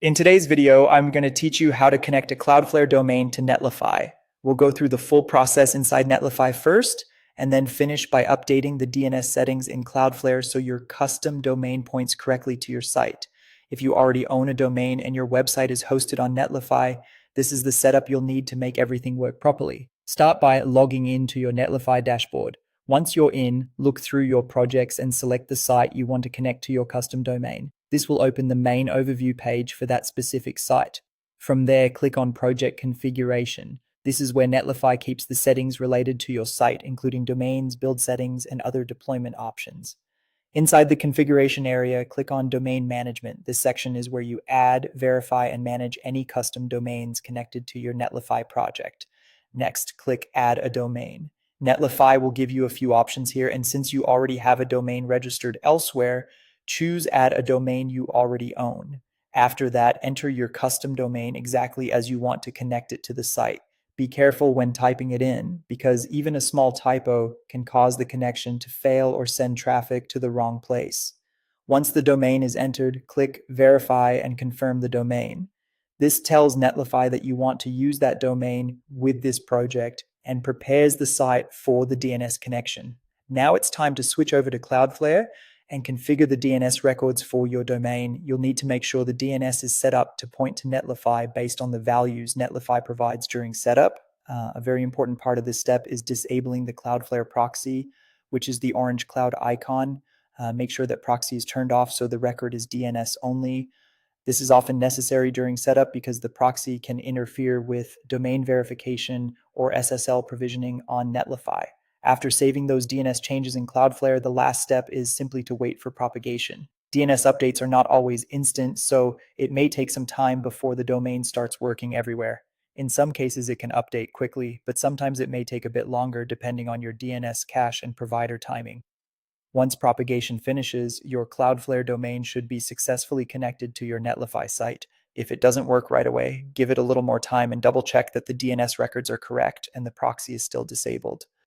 In today's video, I'm going to teach you how to connect a Cloudflare domain to Netlify. We'll go through the full process inside Netlify first, and then finish by updating the DNS settings in Cloudflare so your custom domain points correctly to your site. If you already own a domain and your website is hosted on Netlify, this is the setup you'll need to make everything work properly. Start by logging into your Netlify dashboard. Once you're in, look through your projects and select the site you want to connect to your custom domain. This will open the main overview page for that specific site. From there, click on Project Configuration. This is where Netlify keeps the settings related to your site, including domains, build settings, and other deployment options. Inside the configuration area, click on Domain Management. This section is where you add, verify, and manage any custom domains connected to your Netlify project. Next, click Add a Domain. Netlify will give you a few options here, and since you already have a domain registered elsewhere, choose Add a Domain you already own. After that, enter your custom domain exactly as you want to connect it to the site. Be careful when typing it in, because even a small typo can cause the connection to fail or send traffic to the wrong place. Once the domain is entered, click Verify and confirm the domain. This tells Netlify that you want to use that domain with this project and prepares the site for the DNS connection. Now it's time to switch over to Cloudflare and configure the DNS records for your domain. You'll need to make sure the DNS is set up to point to Netlify based on the values Netlify provides during setup. A very important part of this step is disabling the Cloudflare proxy, which is the orange cloud icon. Make sure that proxy is turned off so the record is DNS only. This is often necessary during setup because the proxy can interfere with domain verification or SSL provisioning on Netlify. After saving those DNS changes in Cloudflare, the last step is simply to wait for propagation. DNS updates are not always instant, so it may take some time before the domain starts working everywhere. In some cases, it can update quickly, but sometimes it may take a bit longer depending on your DNS cache and provider timing. Once propagation finishes, your Cloudflare domain should be successfully connected to your Netlify site. If it doesn't work right away, give it a little more time and double check that the DNS records are correct and the proxy is still disabled.